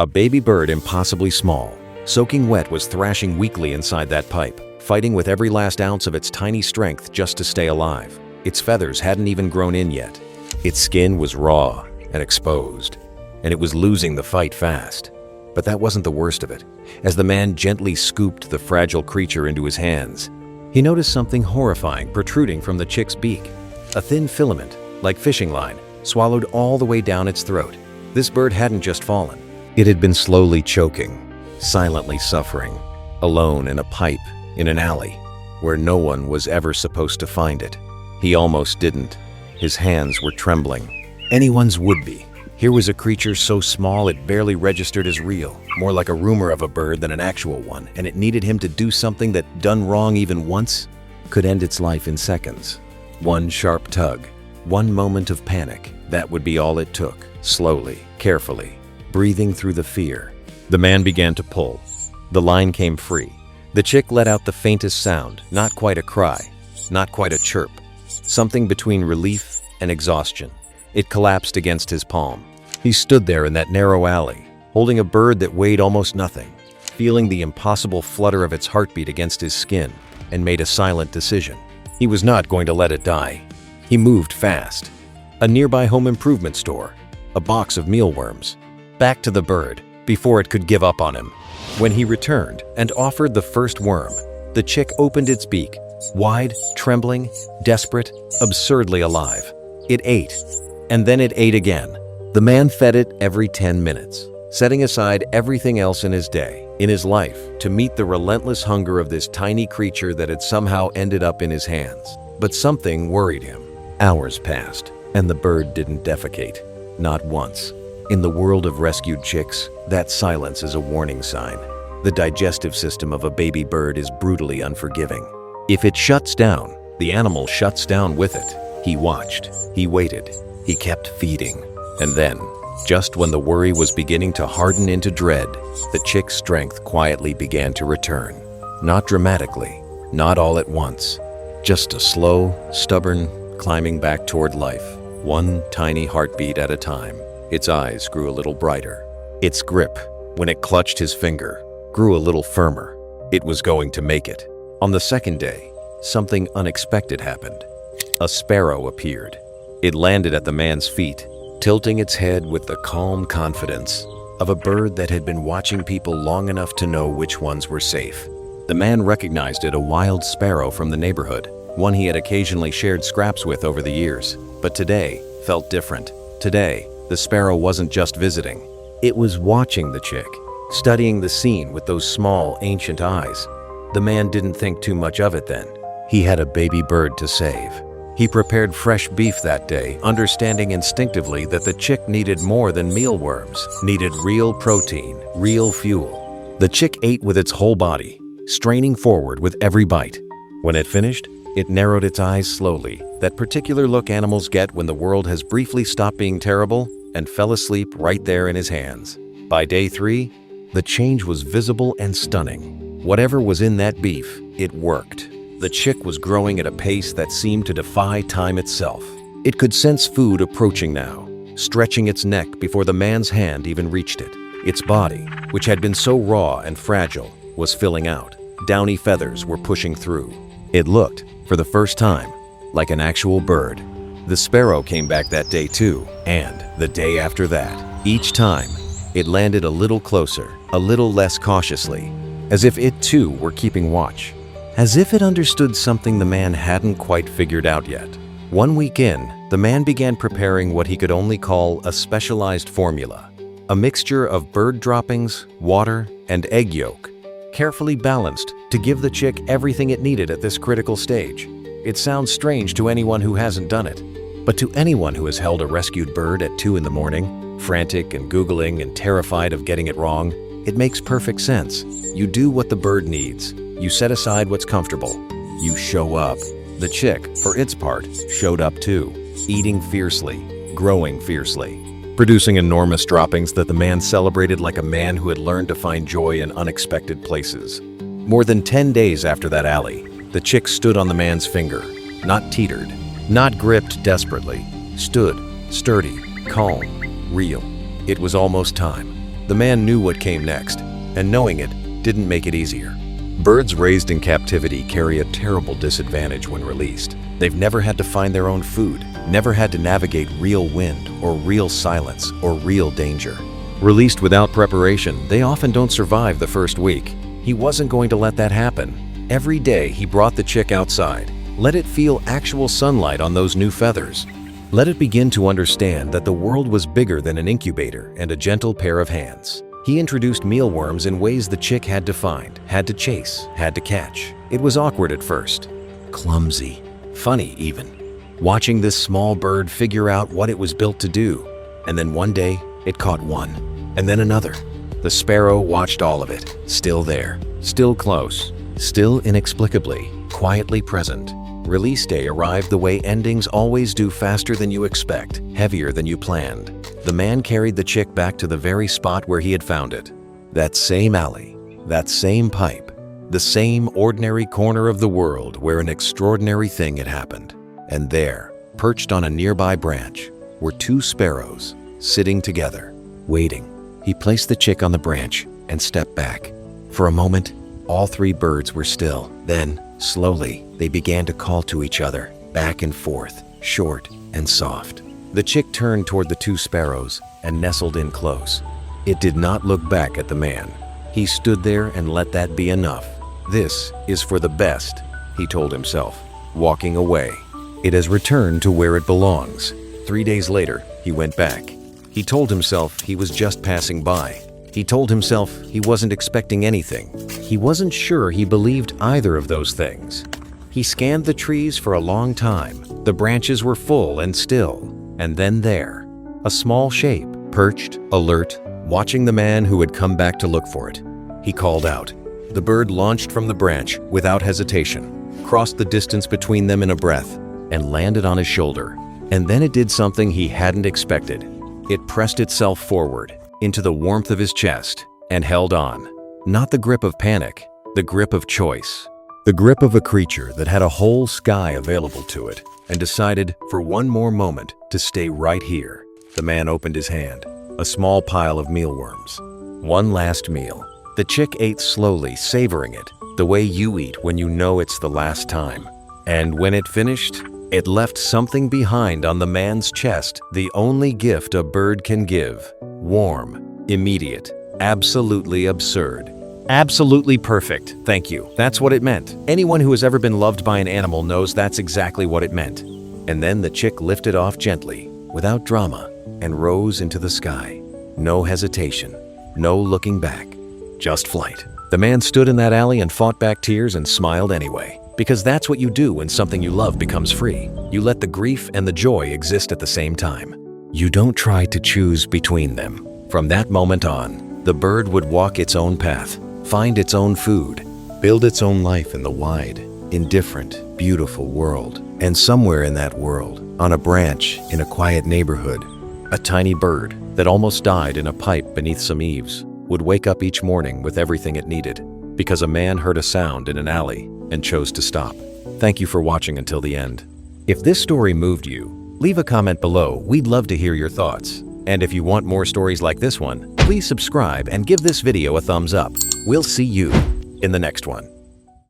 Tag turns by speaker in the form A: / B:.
A: A baby bird impossibly small, soaking wet, was thrashing weakly inside that pipe, fighting with every last ounce of its tiny strength just to stay alive. Its feathers hadn't even grown in yet. Its skin was raw and exposed, and it was losing the fight fast. But that wasn't the worst of it. As the man gently scooped the fragile creature into his hands, he noticed something horrifying protruding from the chick's beak. A thin filament, like fishing line, swallowed all the way down its throat. This bird hadn't just fallen. It had been slowly choking, silently suffering, alone in a pipe in an alley where no one was ever supposed to find it. He almost didn't. His hands were trembling. Anyone's would be. Here was a creature so small it barely registered as real, more like a rumor of a bird than an actual one, and it needed him to do something that, done wrong even once, could end its life in seconds. One sharp tug, one moment of panic, that would be all it took. Slowly, carefully, breathing through the fear, the man began to pull. The line came free. The chick let out the faintest sound, not quite a cry, not quite a chirp, something between relief and exhaustion. It collapsed against his palm. He stood there in that narrow alley, holding a bird that weighed almost nothing, feeling the impossible flutter of its heartbeat against his skin, and made a silent decision. He was not going to let it die. He moved fast. A nearby home improvement store, a box of mealworms, back to the bird before it could give up on him. When he returned and offered the first worm, the chick opened its beak, wide, trembling, desperate, absurdly alive. It ate, and then it ate again. The man fed it every 10 minutes, setting aside everything else in his day, in his life, to meet the relentless hunger of this tiny creature that had somehow ended up in his hands. But something worried him. Hours passed, and the bird didn't defecate. Not once. In the world of rescued chicks, that silence is a warning sign. The digestive system of a baby bird is brutally unforgiving. If it shuts down, the animal shuts down with it. He watched. He waited. He kept feeding. And then, just when the worry was beginning to harden into dread, the chick's strength quietly began to return. Not dramatically, not all at once. Just a slow, stubborn climbing back toward life, one tiny heartbeat at a time. Its eyes grew a little brighter. Its grip, when it clutched his finger, grew a little firmer. It was going to make it. On the second day, something unexpected happened. A sparrow appeared. It landed at the man's feet, tilting its head with the calm confidence of a bird that had been watching people long enough to know which ones were safe. The man recognized it, a wild sparrow from the neighborhood, one he had occasionally shared scraps with over the years, but today felt different. Today, the sparrow wasn't just visiting. It was watching the chick, studying the scene with those small, ancient eyes. The man didn't think too much of it then. He had a baby bird to save. He prepared fresh beef that day, understanding instinctively that the chick needed more than mealworms, needed real protein, real fuel. The chick ate with its whole body, straining forward with every bite. When it finished, it narrowed its eyes slowly, that particular look animals get when the world has briefly stopped being terrible, and fell asleep right there in his hands. By day 3, the change was visible and stunning. Whatever was in that beef, it worked. The chick was growing at a pace that seemed to defy time itself. It could sense food approaching now, stretching its neck before the man's hand even reached it. Its body, which had been so raw and fragile, was filling out. Downy feathers were pushing through. It looked, for the first time, like an actual bird. The sparrow came back that day too, and the day after that. Each time, it landed a little closer, a little less cautiously, as if it too were keeping watch. As if it understood something the man hadn't quite figured out yet. 1 week in, the man began preparing what he could only call a specialized formula. A mixture of bird droppings, water, and egg yolk, carefully balanced to give the chick everything it needed at this critical stage. It sounds strange to anyone who hasn't done it, but to anyone who has held a rescued bird at 2 in the morning, frantic and Googling and terrified of getting it wrong, it makes perfect sense. You do what the bird needs. You set aside what's comfortable. You show up. The chick, for its part, showed up too, eating fiercely, growing fiercely, producing enormous droppings that the man celebrated like a man who had learned to find joy in unexpected places. More than 10 days after that alley, the chick stood on the man's finger, not teetered, not gripped desperately, stood, sturdy, calm, real. It was almost time. The man knew what came next, and knowing it didn't make it easier. Birds raised in captivity carry a terrible disadvantage when released. They've never had to find their own food, never had to navigate real wind or real silence or real danger. Released without preparation, they often don't survive the first week. He wasn't going to let that happen. Every day he brought the chick outside, let it feel actual sunlight on those new feathers. Let it begin to understand that the world was bigger than an incubator and a gentle pair of hands. He introduced mealworms in ways the chick had to find, had to chase, had to catch. It was awkward at first, clumsy, funny even, watching this small bird figure out what it was built to do. And then one day, it caught one, and then another. The sparrow watched all of it, still there, still close, still inexplicably, quietly present. Release day arrived the way endings always do, faster than you expect, heavier than you planned. The man carried the chick back to the very spot where he had found it. That same alley, that same pipe, the same ordinary corner of the world where an extraordinary thing had happened. And there, perched on a nearby branch, were two sparrows, sitting together, waiting. He placed the chick on the branch and stepped back. For a moment, all three birds were still. Then, slowly, they began to call to each other, back and forth, short and soft. The chick turned toward the two sparrows and nestled in close. It did not look back at the man. He stood there and let that be enough. This is for the best, he told himself, walking away. It has returned to where it belongs. 3 days later, he went back. He told himself he was just passing by. He told himself he wasn't expecting anything. He wasn't sure he believed either of those things. He scanned the trees for a long time. The branches were full and still. And then there, a small shape, perched, alert, watching the man who had come back to look for it. He called out. The bird launched from the branch without hesitation, crossed the distance between them in a breath, and landed on his shoulder. And then it did something he hadn't expected. It pressed itself forward, into the warmth of his chest, and held on. Not the grip of panic, the grip of choice. The grip of a creature that had a whole sky available to it, and decided for one more moment to stay right here. The man opened his hand, a small pile of mealworms. One last meal. The chick ate slowly, savoring it, the way you eat when you know it's the last time. And when it finished, it left something behind on the man's chest, the only gift a bird can give. Warm, immediate, absolutely absurd. Absolutely perfect, thank you. That's what it meant. Anyone who has ever been loved by an animal knows that's exactly what it meant. And then the chick lifted off gently, without drama, and rose into the sky. No hesitation, no looking back, just flight. The man stood in that alley and fought back tears and smiled anyway. Because that's what you do when something you love becomes free. You let the grief and the joy exist at the same time. You don't try to choose between them. From that moment on, the bird would walk its own path, find its own food, build its own life in the wide, indifferent, beautiful world. And somewhere in that world, on a branch in a quiet neighborhood, a tiny bird that almost died in a pipe beneath some eaves would wake up each morning with everything it needed, because a man heard a sound in an alley and chose to stop. Thank you for watching until the end. If this story moved you, leave a comment below. We'd love to hear your thoughts. And if you want more stories like this one, please subscribe and give this video a thumbs up. We'll see you in the next one.